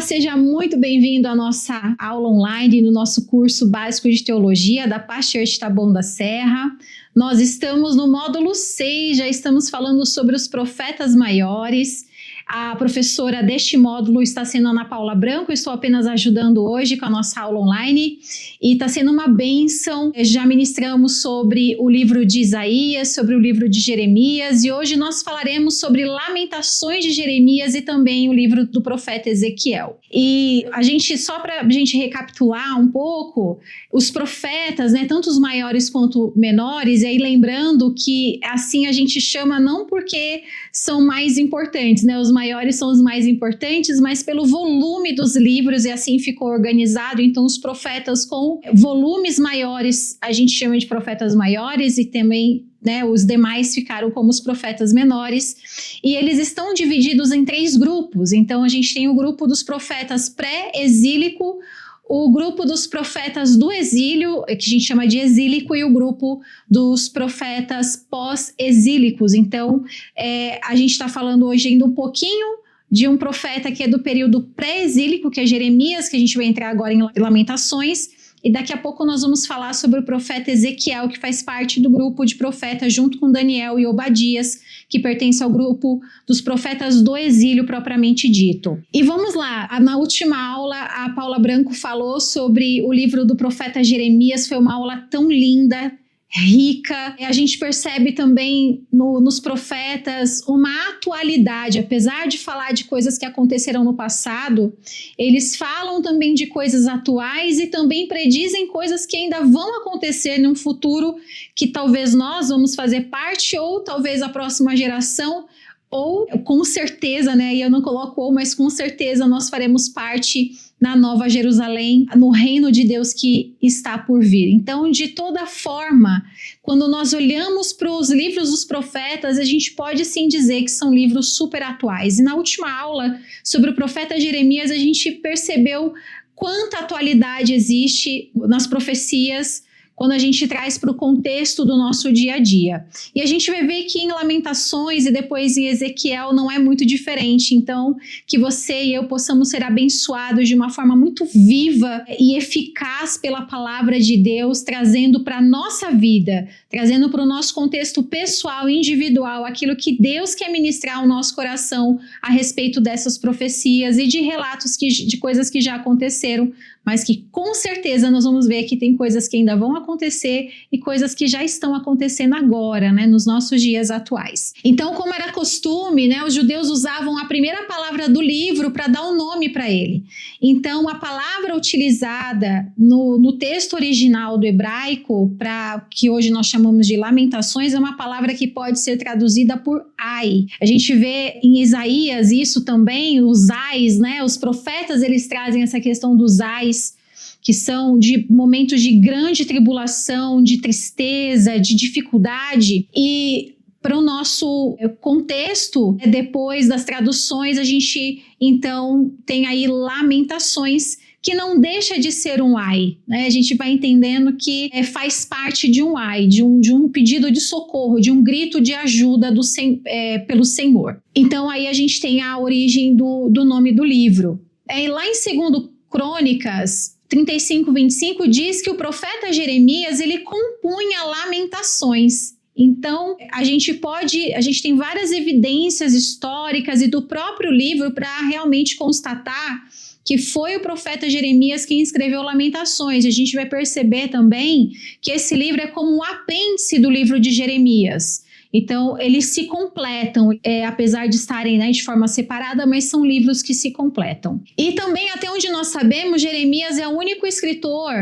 seja muito bem-vindo à nossa aula online no nosso curso básico de teologia da Paz Church Taboão da Serra. Nós estamos no módulo 6, já estamos falando sobre os profetas maiores. A professora deste módulo está sendo Ana Paula Branco, eu estou apenas ajudando hoje com a nossa aula online e está sendo uma bênção. Já ministramos sobre o livro de Isaías, sobre o livro de Jeremias e hoje nós falaremos sobre Lamentações de Jeremias e também o livro do profeta Ezequiel. E só para a gente recapitular um pouco, os profetas, né, tanto os maiores quanto menores, e aí lembrando que assim a gente chama não porque são mais importantes, né, os maiores são os mais importantes, mas pelo volume dos livros e assim ficou organizado. Então os profetas com volumes maiores a gente chama de profetas maiores e também, né, os demais ficaram como os profetas menores, e eles estão divididos em 3 grupos. Então a gente tem o grupo dos profetas pré-exílico, o grupo dos profetas do exílio, que a gente chama de exílico, e o grupo dos profetas pós-exílicos. Então, a gente está falando hoje ainda um pouquinho de um profeta que é do período pré-exílico, que é Jeremias, que a gente vai entrar agora em Lamentações, e daqui a pouco nós vamos falar sobre o profeta Ezequiel, que faz parte do grupo de profetas, junto com Daniel e Obadias, que pertence ao grupo dos profetas do exílio propriamente dito. E vamos lá, na última aula a Paula Branco falou sobre o livro do profeta Jeremias, foi uma aula tão linda, rica. A gente percebe também nos profetas uma atualidade, apesar de falar de coisas que aconteceram no passado, eles falam também de coisas atuais e também predizem coisas que ainda vão acontecer num futuro que talvez nós vamos fazer parte ou talvez a próxima geração, ou com certeza, né, e eu não coloco ou, mas com certeza nós faremos parte na Nova Jerusalém, no reino de Deus que está por vir. Então, de toda forma, quando nós olhamos para os livros dos profetas, a gente pode sim dizer que são livros super atuais. E na última aula sobre o profeta Jeremias, a gente percebeu quanta atualidade existe nas profecias quando a gente traz para o contexto do nosso dia a dia. E a gente vai ver que em Lamentações e depois em Ezequiel não é muito diferente. Então, que você e eu possamos ser abençoados de uma forma muito viva e eficaz pela palavra de Deus, trazendo para a nossa vida, trazendo para o nosso contexto pessoal, individual, aquilo que Deus quer ministrar ao nosso coração a respeito dessas profecias e de relatos de coisas que já aconteceram, mas que com certeza nós vamos ver que tem coisas que ainda vão acontecer e coisas que já estão acontecendo agora, né, nos nossos dias atuais. Então, como era costume, né, os judeus usavam a primeira palavra do livro para dar um nome para ele. Então, a palavra utilizada no texto original do hebraico, que hoje nós chamamos de Lamentações, é uma palavra que pode ser traduzida por ai. A gente vê em Isaías isso também, os ais, né, os profetas eles trazem essa questão dos ais, que são de momentos de grande tribulação, de tristeza, de dificuldade. E para o nosso contexto, depois das traduções, a gente então tem aí Lamentações, que não deixa de ser um ai, né? A gente vai entendendo que faz parte de um ai, de um pedido de socorro, de um grito de ajuda pelo Senhor. Então aí a gente tem a origem do nome do livro. E lá em 2 Crônicas 35:25 diz que o profeta Jeremias ele compunha lamentações. Então a gente tem várias evidências históricas e do próprio livro para realmente constatar que foi o profeta Jeremias quem escreveu Lamentações. A gente vai perceber também que esse livro é como um apêndice do livro de Jeremias. Então, eles se completam, apesar de estarem, né, de forma separada, mas são livros que se completam. E também, até onde nós sabemos, Jeremias é o único escritor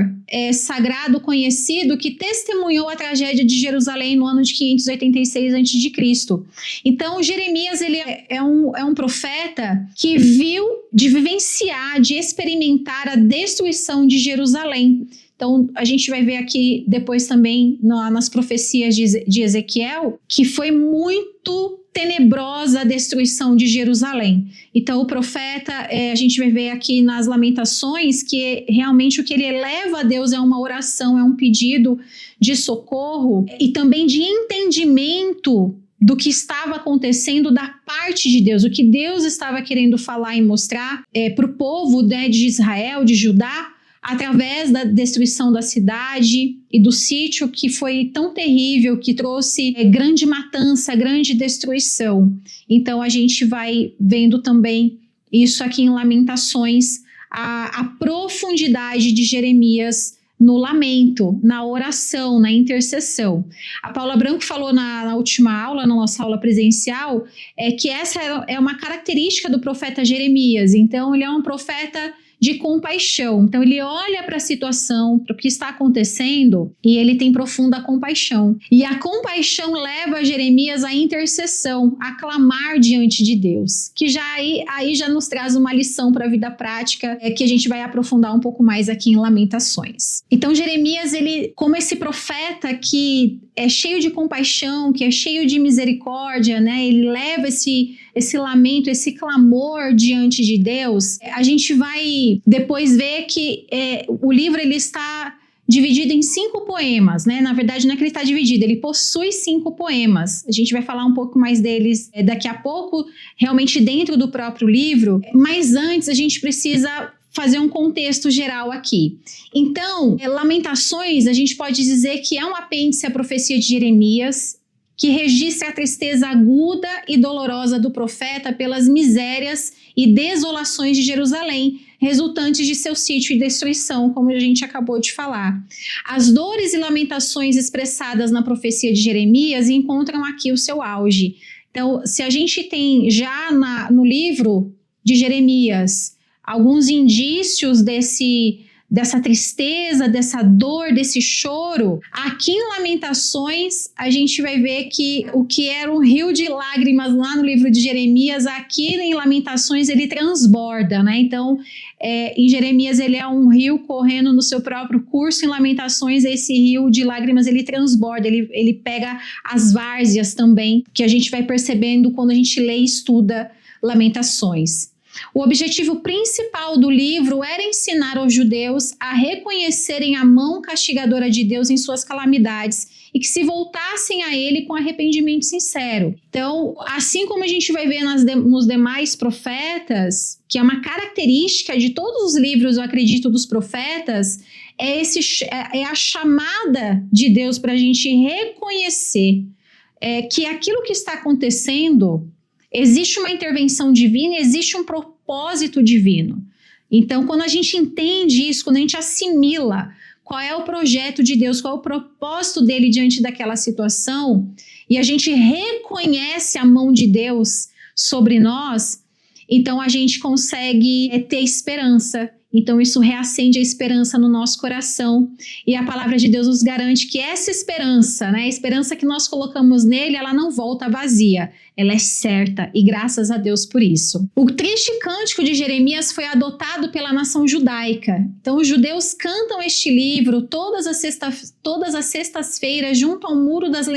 sagrado conhecido que testemunhou a tragédia de Jerusalém no ano de 586 a.C. Então, Jeremias ele é um profeta que viu de vivenciar, de experimentar a destruição de Jerusalém. Então, a gente vai ver aqui depois também nas profecias de Ezequiel que foi muito tenebrosa a destruição de Jerusalém. Então, o profeta, a gente vai ver aqui nas Lamentações que realmente o que ele eleva a Deus é uma oração, é um pedido de socorro e também de entendimento do que estava acontecendo da parte parte de Deus, o que Deus estava querendo falar e mostrar para o povo, né, de Israel, de Judá, através da destruição da cidade e do sítio que foi tão terrível, que trouxe grande matança, grande destruição. Então a gente vai vendo também isso aqui em Lamentações, a profundidade de Jeremias no lamento, na oração, na intercessão. A Paula Branco falou na última aula, na nossa aula presencial, que essa é uma característica do profeta Jeremias. Então ele é um profeta de compaixão. Então ele olha para a situação, para o que está acontecendo, e ele tem profunda compaixão. E a compaixão leva Jeremias à intercessão, a clamar diante de Deus, que já aí já nos traz uma lição para a vida prática, que a gente vai aprofundar um pouco mais aqui em Lamentações. Então Jeremias, ele, como esse profeta que é cheio de compaixão, que é cheio de misericórdia, né? Ele leva esse lamento, esse clamor diante de Deus. A gente vai depois ver que o livro ele está dividido em 5 poemas, né? Na verdade, não é que ele está dividido, ele possui 5 poemas. A gente vai falar um pouco mais deles daqui a pouco, realmente dentro do próprio livro. Mas antes, a gente precisa fazer um contexto geral aqui. Então, Lamentações, a gente pode dizer que é um apêndice à profecia de Jeremias, que registra a tristeza aguda e dolorosa do profeta pelas misérias e desolações de Jerusalém, resultantes de seu sítio e destruição, como a gente acabou de falar. As dores e lamentações expressadas na profecia de Jeremias encontram aqui o seu auge. Então, se a gente tem já no livro de Jeremias alguns indícios dessa tristeza, dessa dor, desse choro, aqui em Lamentações a gente vai ver que o que era um rio de lágrimas lá no livro de Jeremias, aqui em Lamentações ele transborda, né? Então, em Jeremias ele é um rio correndo no seu próprio curso, em Lamentações esse rio de lágrimas ele transborda, ele pega as várzeas também, que a gente vai percebendo quando a gente lê e estuda Lamentações. O objetivo principal do livro era ensinar aos judeus a reconhecerem a mão castigadora de Deus em suas calamidades e que se voltassem a ele com arrependimento sincero. Então, assim como a gente vai ver nos demais profetas, que é uma característica de todos os livros, eu acredito, dos profetas, é a chamada de Deus para a gente reconhecer que aquilo que está acontecendo, existe uma intervenção divina, existe um propósito divino. Então, quando a gente entende isso, quando a gente assimila qual é o projeto de Deus, qual é o propósito dele diante daquela situação, e a gente reconhece a mão de Deus sobre nós, então a gente consegue ter esperança. Então isso reacende a esperança no nosso coração, e a palavra de Deus nos garante que essa esperança, né, a esperança que nós colocamos nele, ela não volta vazia, ela é certa, e graças a Deus por isso. O triste cântico de Jeremias foi adotado pela nação judaica. Então os judeus cantam este livro todas as sextas-feiras junto ao muro das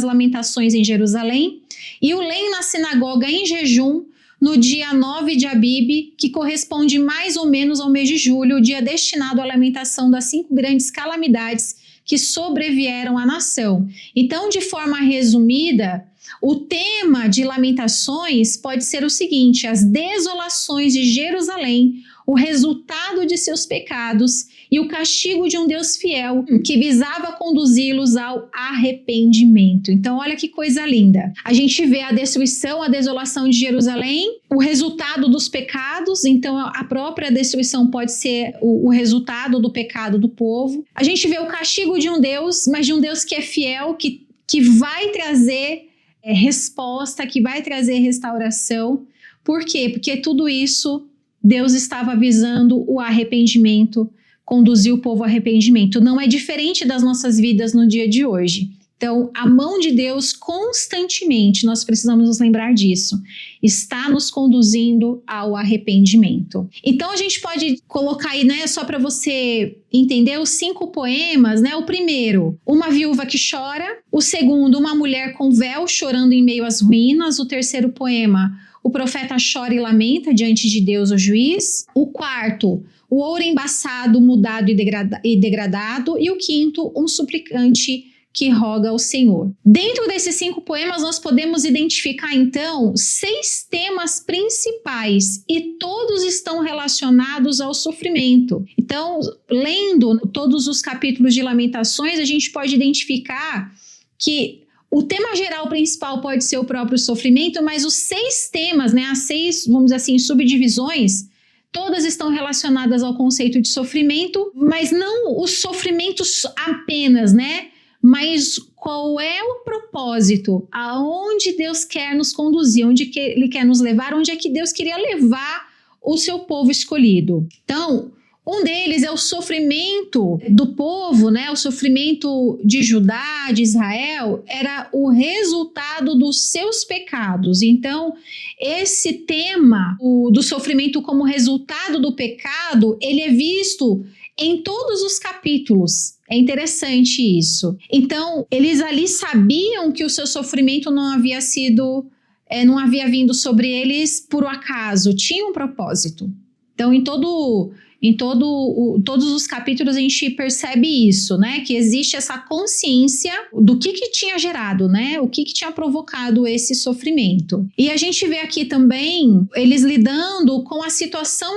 lamentações em Jerusalém, e o leem na sinagoga em jejum no dia 9 de Abib, que corresponde mais ou menos ao mês de julho, o dia destinado à lamentação das 5 grandes calamidades que sobrevieram à nação. Então, de forma resumida, o tema de Lamentações pode ser o seguinte: as desolações de Jerusalém, o resultado de seus pecados e o castigo de um Deus fiel que visava conduzi-los ao arrependimento. Então, olha que coisa linda. A gente vê a destruição, a desolação de Jerusalém, o resultado dos pecados. Então, a própria destruição pode ser o resultado do pecado do povo. A gente vê o castigo de um Deus, mas de um Deus que é fiel, que vai trazer resposta, que vai trazer restauração. Por quê? Porque tudo isso Deus estava visando o arrependimento, conduzir o povo ao arrependimento. Não é diferente das nossas vidas no dia de hoje. Então, a mão de Deus constantemente, nós precisamos nos lembrar disso, está nos conduzindo ao arrependimento. Então, a gente pode colocar aí, né, só para você entender, os 5 poemas, né? O primeiro, uma viúva que chora. O segundo, uma mulher com véu chorando em meio às ruínas. O terceiro poema, o profeta chora e lamenta diante de Deus, o juiz. O quarto, o ouro embaçado, mudado e degradado. E o quinto, um suplicante que roga ao Senhor. Dentro desses 5 poemas, nós podemos identificar, então, 6 temas principais e todos estão relacionados ao sofrimento. Então, lendo todos os capítulos de Lamentações, a gente pode identificar que o tema geral principal pode ser o próprio sofrimento, mas os 6 temas, né, as 6, vamos dizer assim, subdivisões, todas estão relacionadas ao conceito de sofrimento, mas não os sofrimentos apenas, né? Mas qual é o propósito? Aonde Deus quer nos conduzir? Onde que Ele quer nos levar? Onde é que Deus queria levar o seu povo escolhido? Então, um deles é o sofrimento do povo, né? O sofrimento de Judá, de Israel, era o resultado dos seus pecados. Então, esse tema do sofrimento como resultado do pecado, ele é visto em todos os capítulos. É interessante isso. Então, eles ali sabiam que o seu sofrimento não havia vindo sobre eles por acaso, tinha um propósito. Então, todos os capítulos a gente percebe isso, né? Que existe essa consciência do que tinha gerado, né? O que tinha provocado esse sofrimento. E a gente vê aqui também eles lidando com a situação,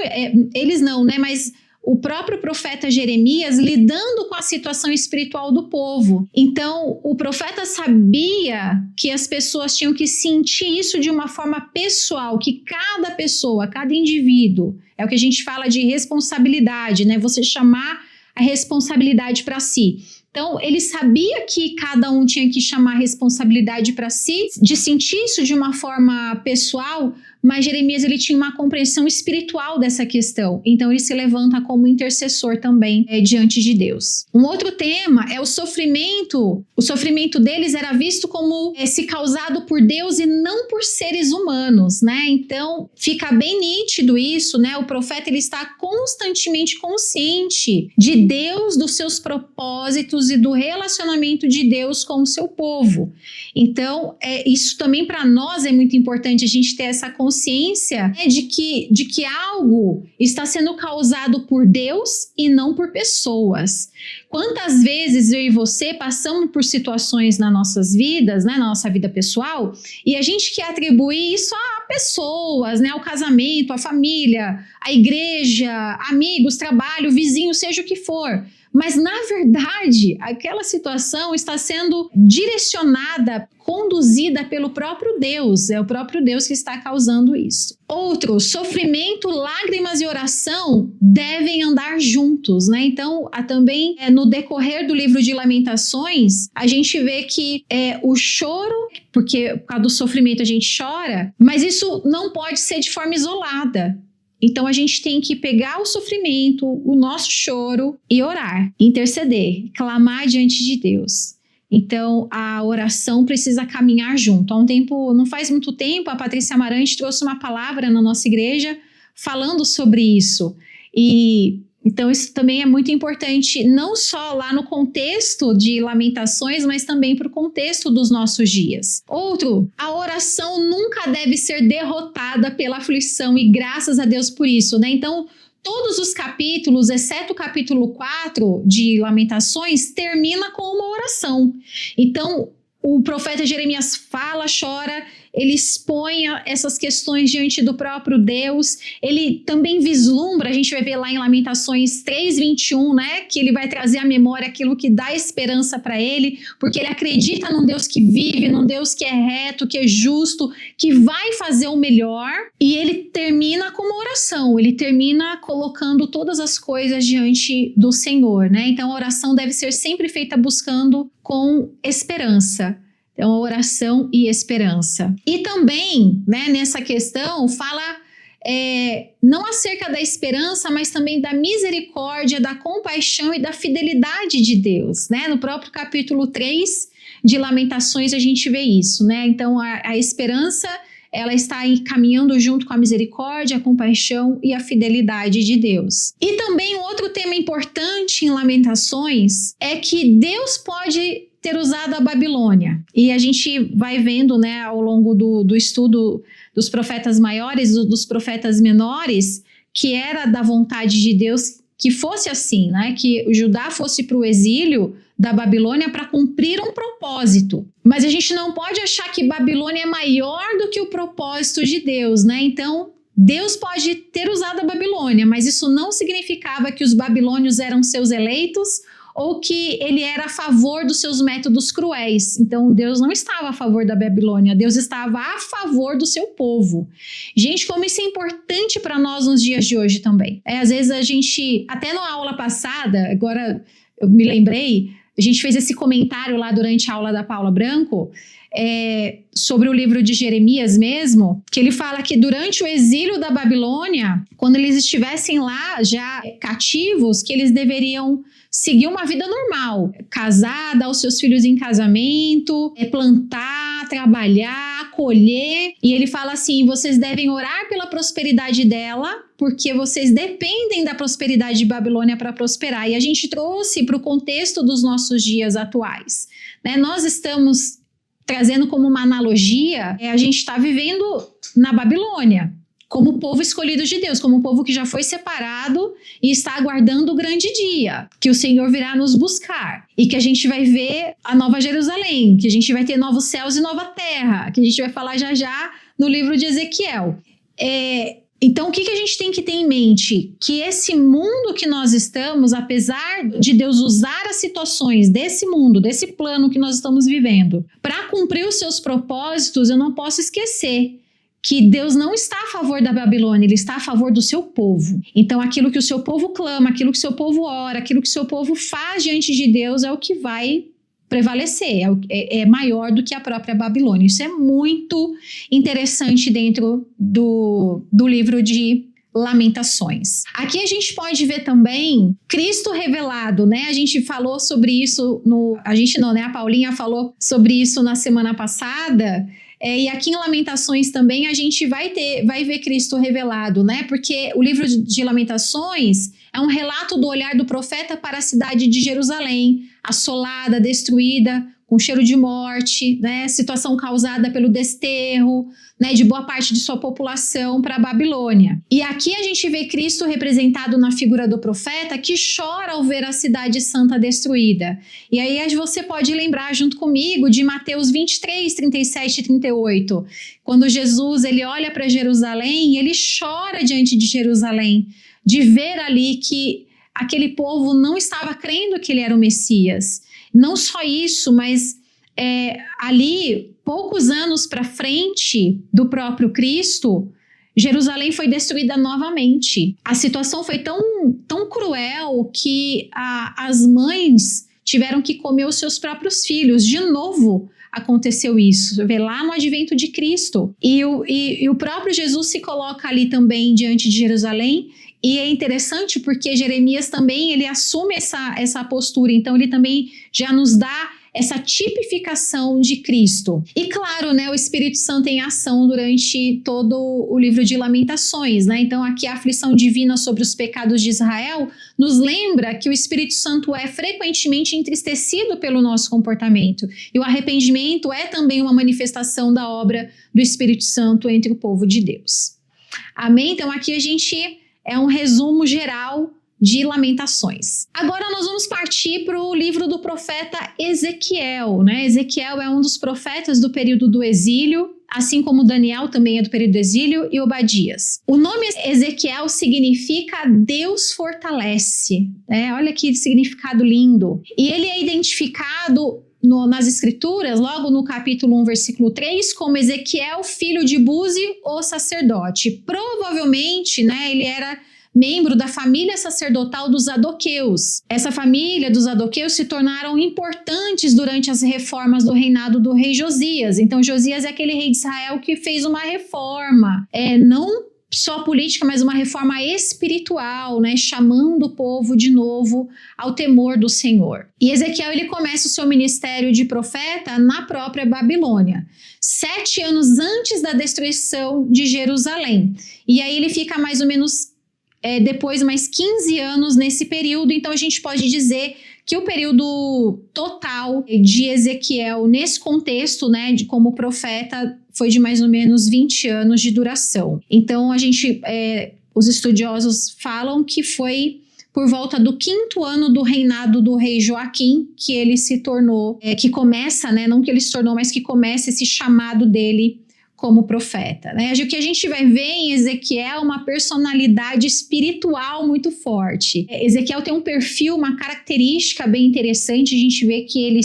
eles não, né? Mas o próprio profeta Jeremias lidando com a situação espiritual do povo. Então, o profeta sabia que as pessoas tinham que sentir isso de uma forma pessoal, que cada pessoa, cada indivíduo, é o que a gente fala de responsabilidade, né? Você chamar a responsabilidade para si. Então, ele sabia que cada um tinha que chamar a responsabilidade para si, de sentir isso de uma forma pessoal, mas Jeremias ele tinha uma compreensão espiritual dessa questão. Então, ele se levanta como intercessor também diante de Deus. Um outro tema é o sofrimento. O sofrimento deles era visto como se causado por Deus e não por seres humanos, né? Então, fica bem nítido isso, né? O profeta ele está constantemente consciente de Deus, dos seus propósitos e do relacionamento de Deus com o seu povo. Então, isso também para nós é muito importante a gente ter essa consciência, né, de que algo está sendo causado por Deus e não por pessoas. Quantas vezes eu e você passamos por situações nas nossas vidas, né, na nossa vida pessoal, e a gente quer atribuir isso a pessoas, né, ao casamento, à família, à igreja, amigos, trabalho, vizinho, seja o que for. Mas, na verdade, aquela situação está sendo direcionada, conduzida pelo próprio Deus. É o próprio Deus que está causando isso. Outro, sofrimento, lágrimas e oração devem andar juntos, né? Então, também no decorrer do livro de Lamentações, a gente vê que o choro, porque por causa do sofrimento a gente chora, mas isso não pode ser de forma isolada. Então, a gente tem que pegar o sofrimento, o nosso choro e orar, interceder, clamar diante de Deus. Então, a oração precisa caminhar junto. Não faz muito tempo, a Patrícia Amarante trouxe uma palavra na nossa igreja falando sobre isso. Então, isso também é muito importante, não só lá no contexto de Lamentações, mas também para o contexto dos nossos dias. Outro, a oração nunca deve ser derrotada pela aflição e graças a Deus por isso, né? Então, todos os capítulos, exceto o capítulo 4 de Lamentações, termina com uma oração. Então, o profeta Jeremias fala, chora, ele expõe essas questões diante do próprio Deus, ele também vislumbra, a gente vai ver lá em Lamentações 3:21, né, que ele vai trazer à memória aquilo que dá esperança para ele, porque ele acredita num Deus que vive, num Deus que é reto, que é justo, que vai fazer o melhor, e ele termina com uma oração, ele termina colocando todas as coisas diante do Senhor, né, então a oração deve ser sempre feita buscando com esperança. Então, oração e esperança. E também, né, nessa questão, fala não acerca da esperança, mas também da misericórdia, da compaixão e da fidelidade de Deus, né? No próprio capítulo 3 de Lamentações a gente vê isso, né? Então, a esperança, ela está aí caminhando junto com a misericórdia, a compaixão e a fidelidade de Deus. E também um outro tema importante em Lamentações é que Deus pode ter usado a Babilônia. E a gente vai vendo, né, ao longo do estudo dos profetas maiores, dos profetas menores, que era da vontade de Deus que fosse assim, né, que o Judá fosse para o exílio da Babilônia para cumprir um propósito. Mas a gente não pode achar que Babilônia é maior do que o propósito de Deus, né? Então, Deus pode ter usado a Babilônia, mas isso não significava que os babilônios eram seus eleitos ou que ele era a favor dos seus métodos cruéis. Então, Deus não estava a favor da Babilônia, Deus estava a favor do seu povo. Gente, como isso é importante para nós nos dias de hoje também. Às vezes a gente, até na aula passada, agora eu me lembrei, a gente fez esse comentário lá durante a aula da Paula Branco, sobre o livro de Jeremias mesmo, que ele fala que durante o exílio da Babilônia, quando eles estivessem lá já cativos, que eles deveriam seguir uma vida normal, casar, dar os seus filhos em casamento, plantar, trabalhar, colher. E ele fala assim, vocês devem orar pela prosperidade dela, porque vocês dependem da prosperidade de Babilônia para prosperar. E a gente trouxe para o contexto dos nossos dias atuais, né? Nós estamos trazendo como uma analogia, a gente está vivendo na Babilônia, como povo escolhido de Deus, como um povo que já foi separado e está aguardando o grande dia, que o Senhor virá nos buscar, e que a gente vai ver a nova Jerusalém, que a gente vai ter novos céus e nova terra, que a gente vai falar já já no livro de Ezequiel. Então, o que a gente tem que ter em mente? Que esse mundo que nós estamos, apesar de Deus usar as situações desse mundo, desse plano que nós estamos vivendo, para cumprir os seus propósitos, eu não posso esquecer que Deus não está a favor da Babilônia, Ele está a favor do seu povo. Então, aquilo que o seu povo clama, aquilo que o seu povo ora, aquilo que o seu povo faz diante de Deus é o que vai prevalecer, é maior do que a própria Babilônia. Isso é muito interessante dentro do livro de Lamentações. Aqui a gente pode ver também Cristo revelado, né? A gente falou sobre isso, a Paulinha falou sobre isso na semana passada, e aqui em Lamentações também a gente vai ver Cristo revelado, né? Porque o livro de Lamentações é um relato do olhar do profeta para a cidade de Jerusalém, assolada, destruída, com cheiro de morte, né? Situação causada pelo desterro, né, de boa parte de sua população para a Babilônia. E aqui a gente vê Cristo representado na figura do profeta que chora ao ver a cidade santa destruída. E aí você pode lembrar junto comigo de Mateus 23, 37 e 38. Quando Jesus ele olha para Jerusalém, ele chora diante de Jerusalém, de ver ali que aquele povo não estava crendo que ele era o Messias. Não só isso, mas ali, poucos anos para frente do próprio Cristo, Jerusalém foi destruída novamente. A situação foi tão cruel que as mães tiveram que comer os seus próprios filhos. De novo aconteceu isso, vê lá no advento de Cristo. E o próprio Jesus se coloca ali também diante de Jerusalém. E é interessante porque Jeremias também ele assume essa postura, então ele também já nos dá essa tipificação de Cristo. E claro, né, o Espírito Santo em ação durante todo o livro de Lamentações, né? Então aqui a aflição divina sobre os pecados de Israel nos lembra que o Espírito Santo é frequentemente entristecido pelo nosso comportamento. E o arrependimento é também uma manifestação da obra do Espírito Santo entre o povo de Deus. Amém? Então aqui a gente é um resumo geral de Lamentações. Agora nós vamos partir para o livro do profeta Ezequiel, né? Ezequiel é um dos profetas do período do exílio, assim como Daniel também é do período do exílio e Obadias. O nome Ezequiel significa Deus fortalece, né? Olha que significado lindo. E ele é identificado nas escrituras, logo no capítulo 1, versículo 3, como Ezequiel, filho de Buzi, o sacerdote. Provavelmente, né, ele era membro da família sacerdotal dos Zadoqueus. Essa família dos Zadoqueus se tornaram importantes durante as reformas do reinado do rei Josias. Então, Josias é aquele rei de Israel que fez uma reforma, não só política, mas uma reforma espiritual, né, chamando o povo de novo ao temor do Senhor. E Ezequiel ele começa o seu ministério de profeta na própria Babilônia, 7 anos antes da destruição de Jerusalém. E aí ele fica mais ou menos depois mais 15 anos nesse período, então a gente pode dizer que o período total de Ezequiel nesse contexto, né, de como profeta, foi de mais ou menos 20 anos de duração. Então os estudiosos falam que foi por volta do 5º ano do reinado do rei Joaquim, que ele se tornou, que começa, né, não que ele se tornou, mas que começa esse chamado dele como profeta, né? O que a gente vai ver em Ezequiel é uma personalidade espiritual muito forte. Ezequiel tem um perfil, uma característica bem interessante, a gente vê que ele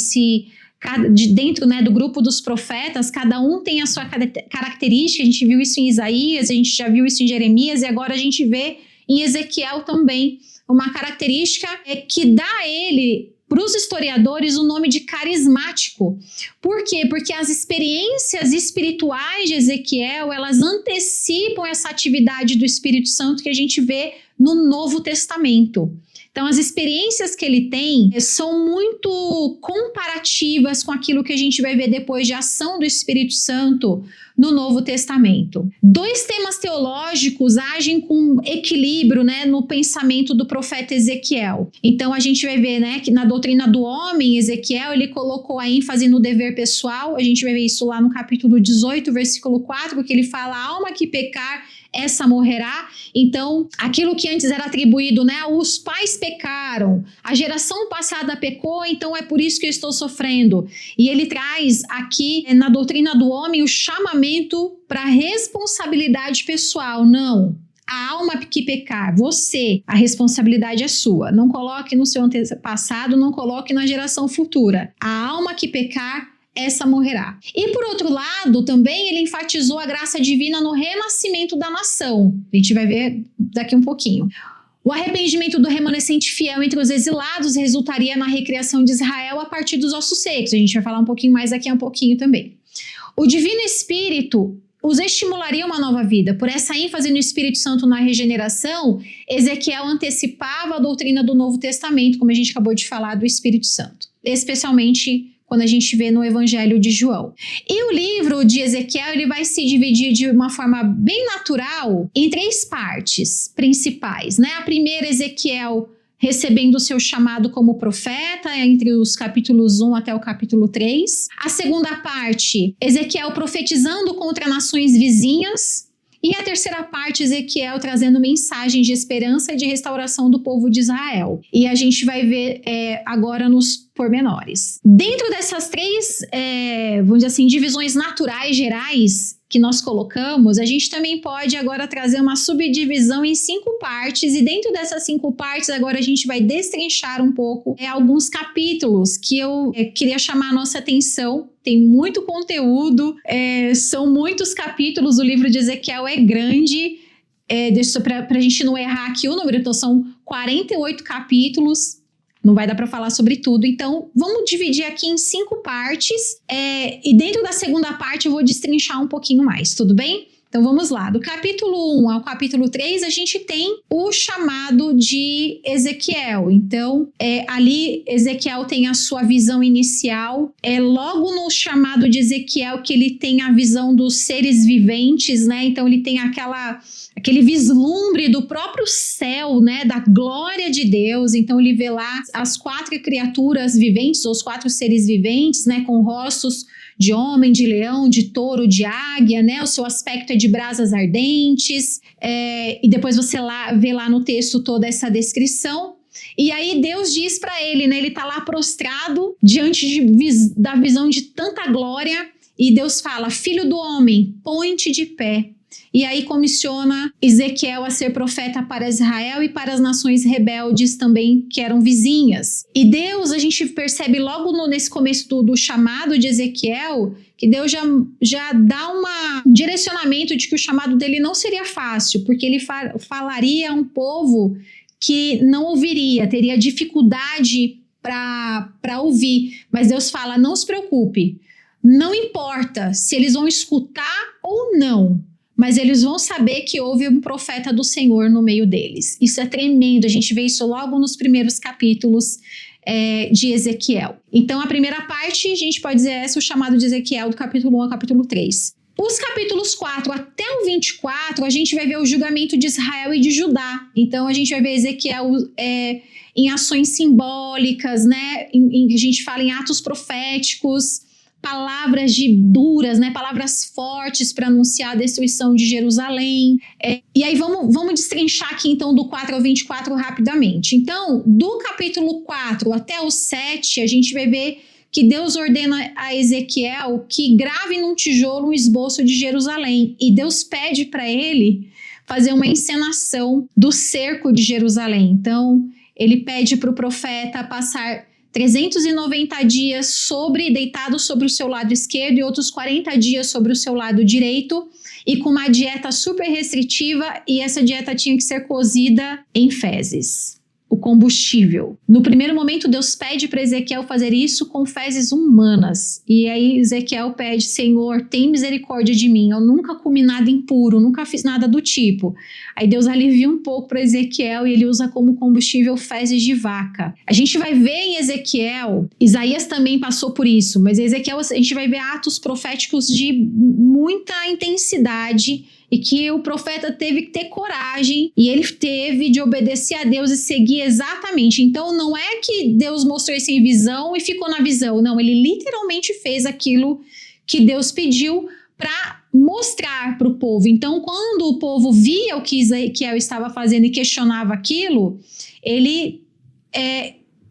dentro, né, do grupo dos profetas, cada um tem a sua característica, a gente viu isso em Isaías, a gente já viu isso em Jeremias, e agora a gente vê em Ezequiel também uma característica que dá a ele, para os historiadores, o nome de carismático. Por quê? Porque as experiências espirituais de Ezequiel, elas antecipam essa atividade do Espírito Santo que a gente vê no Novo Testamento. Então, as experiências que ele tem são muito comparativas com aquilo que a gente vai ver depois de ação do Espírito Santo no Novo Testamento. 2 temas teológicos agem com equilíbrio, né, no pensamento do profeta Ezequiel. Então, a gente vai ver, né, que na doutrina do homem, Ezequiel, ele colocou a ênfase no dever pessoal. A gente vai ver isso lá no capítulo 18, versículo 4, porque ele fala: a alma que pecar, essa morrerá. Então, aquilo que antes era atribuído, né, os pais pecaram, a geração passada pecou, então é por isso que eu estou sofrendo. E ele traz aqui, na doutrina do homem, o chamamento para responsabilidade pessoal. Não, a alma que pecar, você, a responsabilidade é sua. Não coloque no seu antepassado, não coloque na geração futura. A alma que pecar, essa morrerá. E por outro lado, também ele enfatizou a graça divina no renascimento da nação. A gente vai ver daqui um pouquinho. O arrependimento do remanescente fiel entre os exilados resultaria na recriação de Israel a partir dos ossos secos. A gente vai falar um pouquinho mais daqui a um pouquinho também. O Divino Espírito os estimularia a uma nova vida. Por essa ênfase no Espírito Santo na regeneração, Ezequiel antecipava a doutrina do Novo Testamento, como a gente acabou de falar, do Espírito Santo. Especialmente quando a gente vê no Evangelho de João. E o livro de Ezequiel, ele vai se dividir de uma forma bem natural em 3 partes principais, né? A primeira, Ezequiel recebendo o seu chamado como profeta, entre os capítulos 1 até o capítulo 3. A segunda parte, Ezequiel profetizando contra nações vizinhas. E a terceira parte, Ezequiel trazendo mensagens de esperança e de restauração do povo de Israel. E a gente vai ver agora nos pormenores. Dentro dessas 3, vamos dizer assim, divisões naturais gerais que nós colocamos, a gente também pode agora trazer uma subdivisão em 5 partes. E dentro dessas 5 partes, agora a gente vai destrinchar um pouco alguns capítulos que eu queria chamar a nossa atenção. Tem muito conteúdo, são muitos capítulos, o livro de Ezequiel é grande, para a gente não errar aqui o número, então são 48 capítulos, não vai dar para falar sobre tudo, então vamos dividir aqui em 5 partes, e dentro da segunda parte eu vou destrinchar um pouquinho mais, tudo bem? Então vamos lá, do capítulo 1 ao capítulo 3 a gente tem o chamado de Ezequiel. Então ali Ezequiel tem a sua visão inicial, logo no chamado de Ezequiel que ele tem a visão dos seres viventes, né? Então ele tem aquele vislumbre do próprio céu, né? Da glória de Deus. Então ele vê lá as 4 criaturas viventes, ou os 4 seres viventes, né? Com rostos de homem, de leão, de touro, de águia, né? O seu aspecto é de brasas ardentes, e depois você vê lá no texto toda essa descrição. E aí Deus diz para ele, né? Ele tá lá prostrado diante da visão de tanta glória, e Deus fala: filho do homem, põe-te de pé. E aí comissiona Ezequiel a ser profeta para Israel e para as nações rebeldes também, que eram vizinhas. E Deus, a gente percebe logo nesse começo do chamado de Ezequiel, que Deus já dá um direcionamento de que o chamado dele não seria fácil, porque ele falaria a um povo que não ouviria, teria dificuldade para ouvir. Mas Deus fala: não se preocupe, não importa se eles vão escutar ou não, mas eles vão saber que houve um profeta do Senhor no meio deles. Isso é tremendo, a gente vê isso logo nos primeiros capítulos de Ezequiel. Então a primeira parte, a gente pode dizer, o chamado de Ezequiel do capítulo 1 ao capítulo 3. Os capítulos 4 até o 24, a gente vai ver o julgamento de Israel e de Judá. Então a gente vai ver Ezequiel em ações simbólicas, né? A gente fala em atos proféticos, palavras duras, né, palavras fortes para anunciar a destruição de Jerusalém. E aí vamos destrinchar aqui então do 4 ao 24 rapidamente. Então, do capítulo 4 até o 7, a gente vai ver que Deus ordena a Ezequiel que grave num tijolo um esboço de Jerusalém. E Deus pede para ele fazer uma encenação do cerco de Jerusalém. Então, ele pede para o profeta passar 390 dias deitado sobre o seu lado esquerdo e outros 40 dias sobre o seu lado direito, e com uma dieta super restritiva, e essa dieta tinha que ser cozida em fezes, o combustível. No primeiro momento, Deus pede para Ezequiel fazer isso com fezes humanas. E aí Ezequiel pede: Senhor, tem misericórdia de mim, eu nunca comi nada impuro, nunca fiz nada do tipo. Aí Deus alivia um pouco para Ezequiel e ele usa como combustível fezes de vaca. A gente vai ver em Ezequiel, Isaías também passou por isso, mas em Ezequiel a gente vai ver atos proféticos de muita intensidade, e que o profeta teve que ter coragem, e ele teve de obedecer a Deus e seguir exatamente. Então não é que Deus mostrou isso em visão e ficou na visão, não, ele literalmente fez aquilo que Deus pediu para mostrar para o povo. Então, quando o povo via o que Ezequiel estava fazendo e questionava aquilo, ele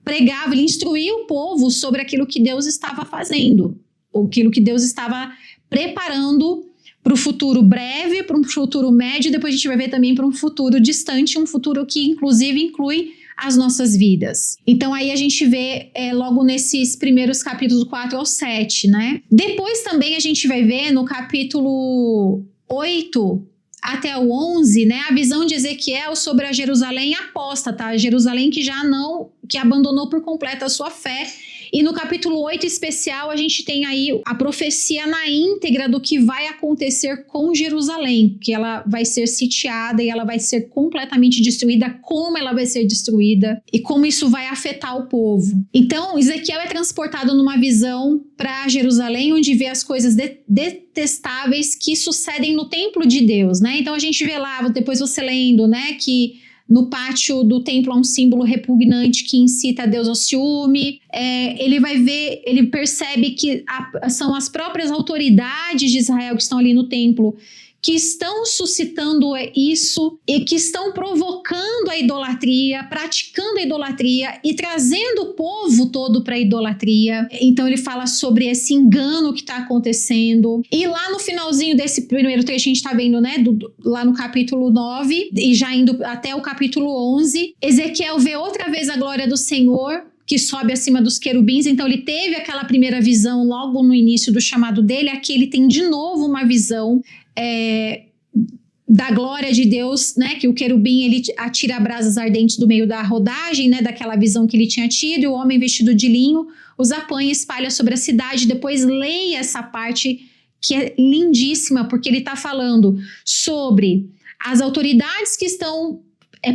pregava, ele instruía o povo sobre aquilo que Deus estava fazendo, ou aquilo que Deus estava preparando para o futuro breve, para um futuro médio, e depois a gente vai ver também para um futuro distante, um futuro que inclusive inclui as nossas vidas. Então aí a gente vê logo nesses primeiros capítulos 4 ao 7, né? Depois também a gente vai ver no capítulo 8 até o 11, né, a visão de Ezequiel sobre a Jerusalém apóstata, a Jerusalém que abandonou por completo a sua fé. E no capítulo 8 especial, a gente tem aí a profecia na íntegra do que vai acontecer com Jerusalém, que ela vai ser sitiada e ela vai ser completamente destruída, como ela vai ser destruída e como isso vai afetar o povo. Então, Ezequiel é transportado numa visão para Jerusalém, onde vê as coisas detestáveis que sucedem no templo de Deus, né? Então, a gente vê lá, depois você lendo, né, que no pátio do templo há um símbolo repugnante que incita Deus ao ciúme. Ele vai ver, ele percebe que são as próprias autoridades de Israel que estão ali no templo que estão suscitando isso e que estão provocando a idolatria, praticando a idolatria e trazendo o povo todo para a idolatria. Então ele fala sobre esse engano que está acontecendo. E lá no finalzinho desse primeiro trecho a gente está vendo, né, lá no capítulo 9 e já indo até o capítulo 11, Ezequiel vê outra vez a glória do Senhor que sobe acima dos querubins. Então ele teve aquela primeira visão logo no início do chamado dele. Aqui ele tem de novo uma visão da glória de Deus, né, que o querubim ele atira brasas ardentes do meio da rodagem, né, daquela visão que ele tinha tido, e o homem vestido de linho os apanha e espalha sobre a cidade. Depois leia essa parte que é lindíssima, porque ele está falando sobre as autoridades que estão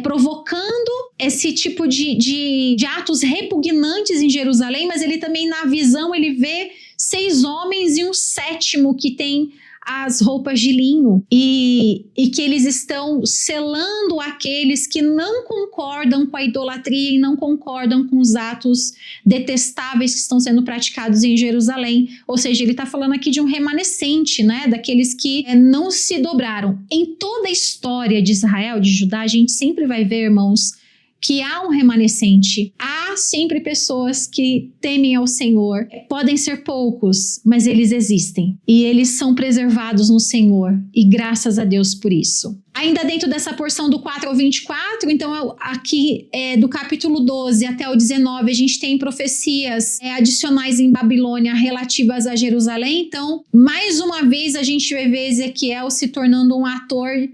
provocando esse tipo de atos repugnantes em Jerusalém, mas ele também na visão ele vê 6 homens e um 7º que tem as roupas de linho e que eles estão selando aqueles que não concordam com a idolatria e não concordam com os atos detestáveis que estão sendo praticados em Jerusalém. Ou seja, ele está falando aqui de um remanescente, né, daqueles que não se dobraram. Em toda a história de Israel, de Judá, a gente sempre vai ver, irmãos, que há um remanescente. Há sempre pessoas que temem ao Senhor. Podem ser poucos, mas eles existem. E eles são preservados no Senhor. E graças a Deus por isso. Ainda dentro dessa porção do 4 ao 24, então aqui do capítulo 12 até o 19, a gente tem profecias adicionais em Babilônia relativas a Jerusalém. Então, mais uma vez, a gente vai ver Ezequiel se tornando um ator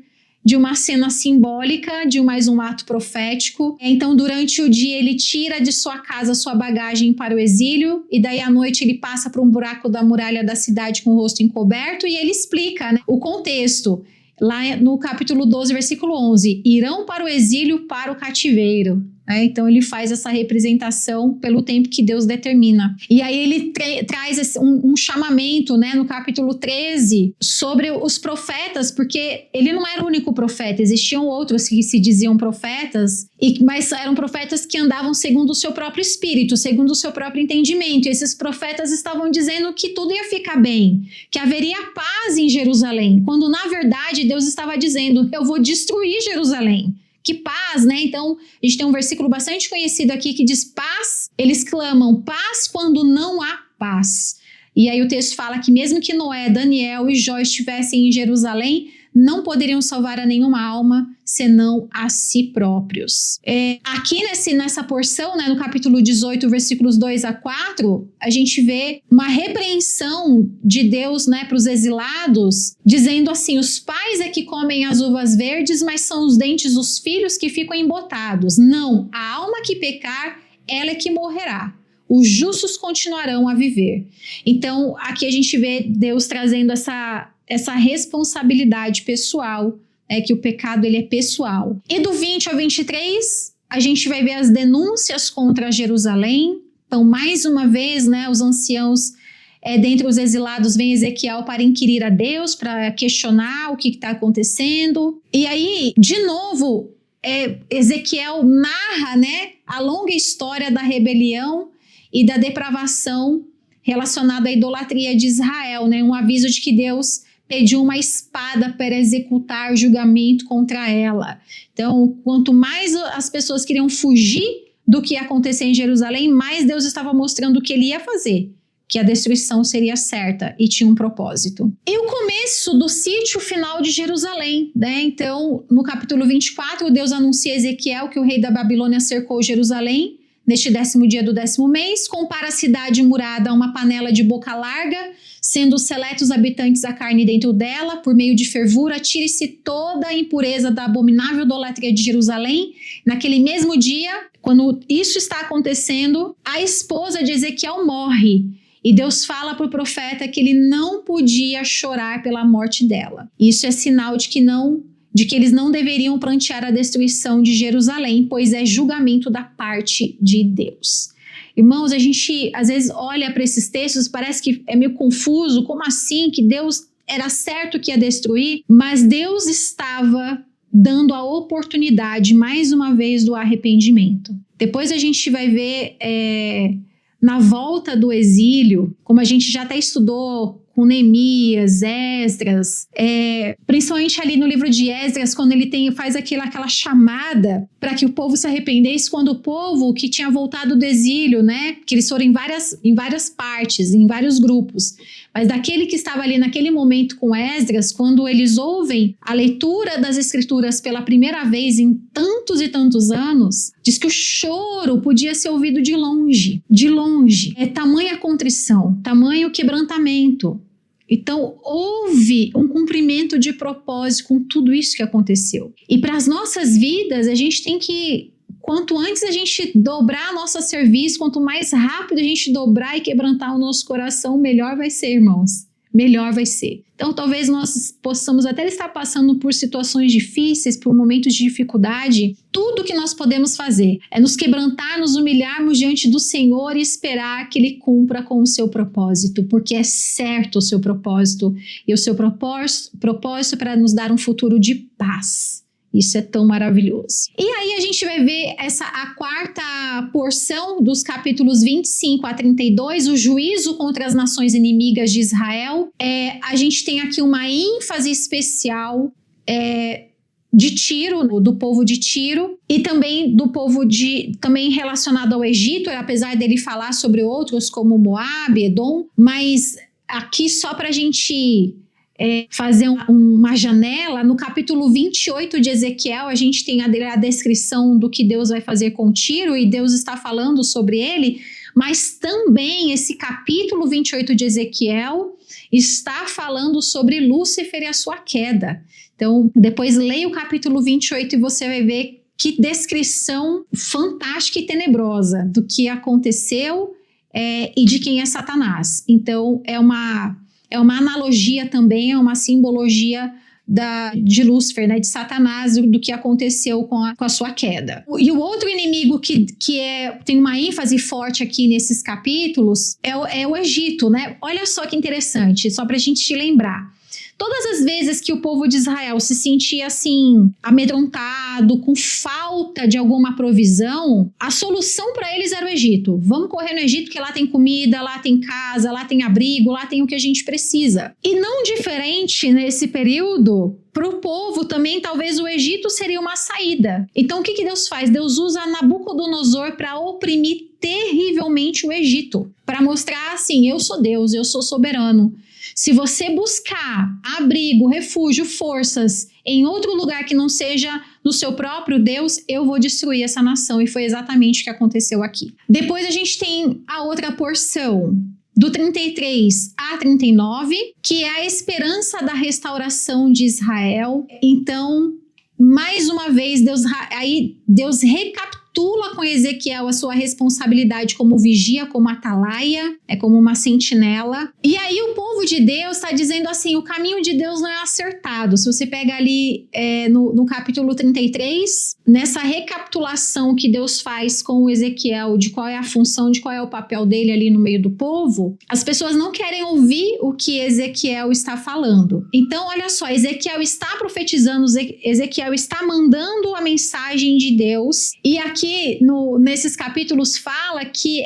de uma cena simbólica, de mais um ato profético. Então, durante o dia, ele tira de sua casa sua bagagem para o exílio, e daí à noite ele passa por um buraco da muralha da cidade com o rosto encoberto, e ele explica, né, o contexto. Lá no capítulo 12, versículo 11, irão para o exílio, para o cativeiro. né? Então ele faz essa representação pelo tempo que Deus determina. E aí ele traz um chamamento, né, no capítulo 13 sobre os profetas, porque ele não era o único profeta, existiam outros que se diziam profetas, mas eram profetas que andavam segundo o seu próprio espírito, segundo o seu próprio entendimento. E esses profetas estavam dizendo que tudo ia ficar bem, que haveria paz em Jerusalém, quando na verdade Deus estava dizendo: eu vou destruir Jerusalém. Que paz, né? Então, a gente tem um versículo bastante conhecido aqui que diz paz. Eles clamam paz quando não há paz. E aí o texto fala que mesmo que Noé, Daniel e Jó estivessem em Jerusalém, não poderiam salvar a nenhuma alma, senão a si próprios. Aqui nessa porção, né, no capítulo 18, versículos 2 a 4, a gente vê uma repreensão de Deus, né, para os exilados, dizendo assim: os pais é que comem as uvas verdes, mas são os dentes dos filhos que ficam embotados. Não, a alma que pecar, ela é que morrerá. Os justos continuarão a viver. Então, aqui a gente vê Deus trazendo essa responsabilidade pessoal, que o pecado ele é pessoal. E do 20 ao 23, a gente vai ver as denúncias contra Jerusalém. Então, mais uma vez, né, os anciãos dentre os exilados vem Ezequiel para inquirir a Deus, para questionar o que está acontecendo. E aí, de novo, Ezequiel narra, né, a longa história da rebelião e da depravação relacionada à idolatria de Israel, né? Um aviso de que Deus pediu uma espada para executar julgamento contra ela. Então, quanto mais as pessoas queriam fugir do que ia acontecer em Jerusalém, mais Deus estava mostrando o que ele ia fazer, que a destruição seria certa e tinha um propósito. E o começo do sítio final de Jerusalém, né? Então, no capítulo 24, Deus anuncia a Ezequiel que o rei da Babilônia cercou Jerusalém neste 10º dia do 10º mês, compara a cidade murada a uma panela de boca larga, sendo os seletos habitantes a carne dentro dela, por meio de fervura, tire-se toda a impureza da abominável idolatria de Jerusalém. Naquele mesmo dia, quando isso está acontecendo, a esposa de Ezequiel morre. E Deus fala para o profeta que ele não podia chorar pela morte dela. Isso é sinal de que eles não deveriam prantear a destruição de Jerusalém, pois é julgamento da parte de Deus. Irmãos, a gente às vezes olha para esses textos, parece que é meio confuso, como assim que Deus era certo que ia destruir, mas Deus estava dando a oportunidade, mais uma vez, do arrependimento. Depois a gente vai ver na volta do exílio, como a gente já até estudou com Neemias, Esdras, principalmente ali no livro de Esdras, quando ele faz aquela chamada para que o povo se arrependesse, quando o povo que tinha voltado do exílio, né, que eles foram em várias partes, em vários grupos, mas daquele que estava ali naquele momento com Esdras, quando eles ouvem a leitura das escrituras pela primeira vez em tantos e tantos anos, diz que o choro podia ser ouvido de longe, tamanha contrição, tamanho quebrantamento. Então, houve um cumprimento de propósito com tudo isso que aconteceu. E para as nossas vidas, a gente tem que, quanto antes a gente dobrar nosso serviço, quanto mais rápido a gente dobrar e quebrantar o nosso coração, melhor vai ser, irmãos. Melhor vai ser. Então, talvez nós possamos até estar passando por situações difíceis, por momentos de dificuldade. Tudo que nós podemos fazer é nos quebrantar, nos humilharmos diante do Senhor e esperar que Ele cumpra com o seu propósito, porque é certo o seu propósito. E o seu propósito para nos dar um futuro de paz. Isso é tão maravilhoso. E aí a gente vai ver a quarta porção dos capítulos 25 a 32, o juízo contra as nações inimigas de Israel. A gente tem aqui uma ênfase especial de Tiro, do povo de Tiro, e também do povo também relacionado ao Egito, apesar dele falar sobre outros como Moabe, Edom, mas aqui só para a gente fazer uma janela, no capítulo 28 de Ezequiel, a gente tem a descrição do que Deus vai fazer com Tiro, e Deus está falando sobre ele, mas também esse capítulo 28 de Ezequiel está falando sobre Lúcifer e a sua queda. Então, depois leia o capítulo 28 e você vai ver que descrição fantástica e tenebrosa do que aconteceu e de quem é Satanás. Então, é uma analogia também, é uma simbologia de Lúcifer, né, de Satanás, do que aconteceu com a sua queda. E o outro inimigo que tem uma ênfase forte aqui nesses capítulos é o Egito, né? Olha só que interessante, só para a gente te lembrar. Todas as vezes que o povo de Israel se sentia assim, amedrontado, com falta de alguma provisão, a solução para eles era o Egito. Vamos correr no Egito, que lá tem comida, lá tem casa, lá tem abrigo, lá tem o que a gente precisa. E não diferente nesse período, para o povo também, talvez o Egito seria uma saída. Então o que Deus faz? Deus usa Nabucodonosor para oprimir terrivelmente o Egito, para mostrar assim, eu sou Deus, eu sou soberano. Se você buscar abrigo, refúgio, forças em outro lugar que não seja no seu próprio Deus, eu vou destruir essa nação. E foi exatamente o que aconteceu aqui. Depois a gente tem a outra porção, do 33 a 39, que é a esperança da restauração de Israel. Então, mais uma vez, Deus recapitula com Ezequiel a sua responsabilidade como vigia, como atalaia, como uma sentinela. E aí o povo de Deus está dizendo assim, o caminho de Deus não é acertado. Se você pega ali no capítulo 33, nessa recapitulação que Deus faz com o Ezequiel, de qual é a função, de qual é o papel dele ali no meio do povo, as pessoas não querem ouvir o que Ezequiel está falando. Então, olha só, Ezequiel está profetizando, Ezequiel está mandando a mensagem de Deus, e aqui nesses capítulos fala que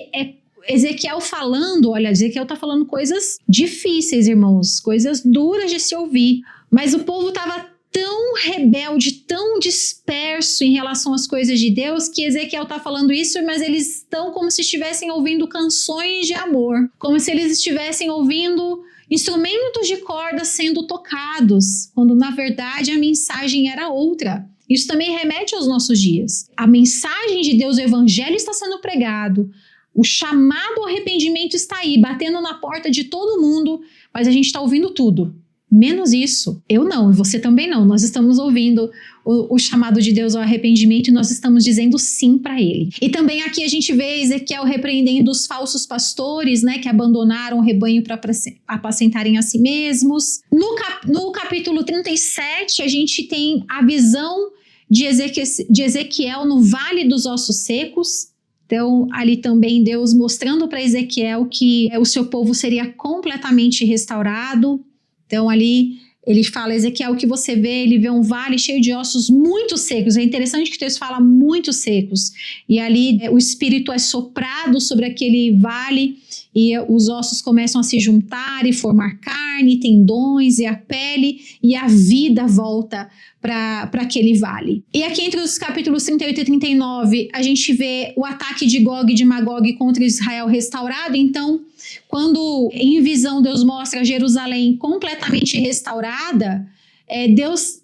Ezequiel falando, olha, Ezequiel está falando coisas difíceis, irmãos, coisas duras de se ouvir, mas o povo estava tão rebelde, tão disperso em relação às coisas de Deus, que Ezequiel está falando isso, mas eles estão como se estivessem ouvindo canções de amor, como se eles estivessem ouvindo instrumentos de corda sendo tocados, quando na verdade a mensagem era outra. Isso também remete aos nossos dias. A mensagem de Deus, o evangelho está sendo pregado, o chamado ao arrependimento está aí, batendo na porta de todo mundo, mas a gente está ouvindo tudo. Menos isso. Eu não, e você também não. Nós estamos ouvindo o chamado de Deus ao arrependimento e nós estamos dizendo sim para ele. E também aqui a gente vê Ezequiel repreendendo os falsos pastores, né, que abandonaram o rebanho para apacentarem a si mesmos. No capítulo 37, a gente tem a visão de Ezequiel no Vale dos Ossos Secos. Então, ali também Deus mostrando para Ezequiel que o seu povo seria completamente restaurado. Então, ali ele fala, Ezequiel, o que você vê? Ele vê um vale cheio de ossos muito secos. É interessante que Deus fala muito secos. E ali o Espírito é soprado sobre aquele vale e os ossos começam a se juntar e formar carne, tendões e a pele, e a vida volta para aquele vale. E aqui entre os capítulos 38 e 39, a gente vê o ataque de Gog e de Magog contra Israel restaurado. Então, quando em visão Deus mostra Jerusalém completamente restaurada, Deus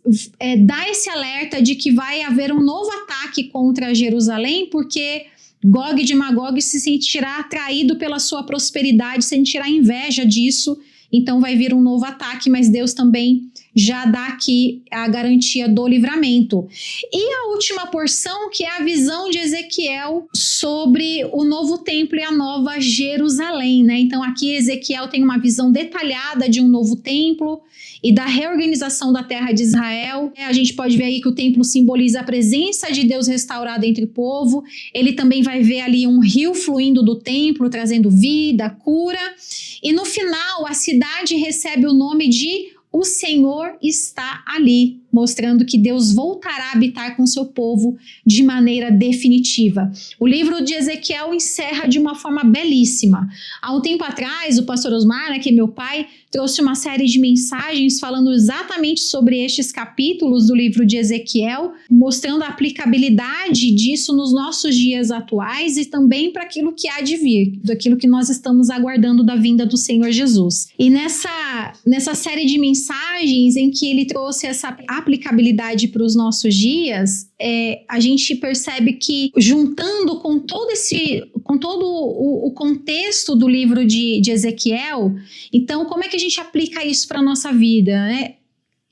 dá esse alerta de que vai haver um novo ataque contra Jerusalém, porque Gog de Magog se sentirá atraído pela sua prosperidade, sentirá inveja disso, então vai vir um novo ataque, mas Deus também já dá aqui a garantia do livramento. E a última porção, que é a visão de Ezequiel sobre o novo templo e a nova Jerusalém, né? Então aqui Ezequiel tem uma visão detalhada de um novo templo e da reorganização da terra de Israel. A gente pode ver aí que o templo simboliza a presença de Deus restaurada entre o povo. Ele também vai ver ali um rio fluindo do templo, trazendo vida, cura. E no final, a cidade recebe o nome de O Senhor está ali, mostrando que Deus voltará a habitar com seu povo de maneira definitiva. O livro de Ezequiel encerra de uma forma belíssima. Há um tempo atrás, o pastor Osmar, né, que é meu pai, trouxe uma série de mensagens falando exatamente sobre estes capítulos do livro de Ezequiel, mostrando a aplicabilidade disso nos nossos dias atuais e também para aquilo que há de vir, daquilo que nós estamos aguardando da vinda do Senhor Jesus. E nessa série de mensagens em que ele trouxe essa aplicabilidade para os nossos dias, a gente percebe que, juntando com todo o contexto do livro de Ezequiel, então como é que a gente aplica isso para a nossa vida, né?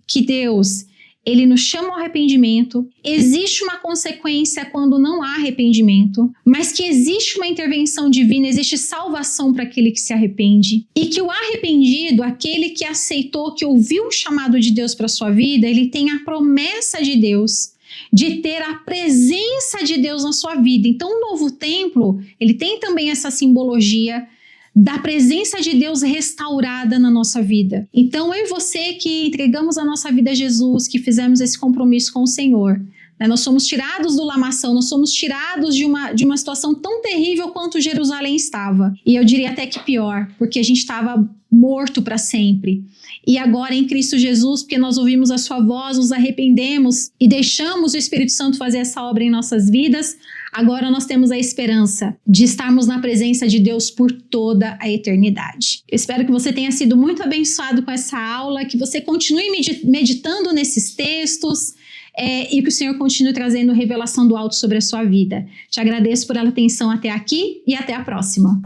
Que Deus, ele nos chama ao arrependimento. Existe uma consequência quando não há arrependimento, mas que existe uma intervenção divina, existe salvação para aquele que se arrepende. E que o arrependido, aquele que aceitou, que ouviu o chamado de Deus para a sua vida, ele tem a promessa de Deus de ter a presença de Deus na sua vida. Então, o novo templo, ele tem também essa simbologia da presença de Deus restaurada na nossa vida. Então, eu e você que entregamos a nossa vida a Jesus, que fizemos esse compromisso com o Senhor, né? Nós somos tirados do lamaçal, nós somos tirados de uma situação tão terrível quanto Jerusalém estava. E eu diria até que pior, porque a gente estava morto para sempre. E agora em Cristo Jesus, porque nós ouvimos a sua voz, nos arrependemos e deixamos o Espírito Santo fazer essa obra em nossas vidas, agora nós temos a esperança de estarmos na presença de Deus por toda a eternidade. Eu espero que você tenha sido muito abençoado com essa aula, que você continue meditando nesses textos e que o Senhor continue trazendo revelação do alto sobre a sua vida. Te agradeço por a atenção até aqui e até a próxima.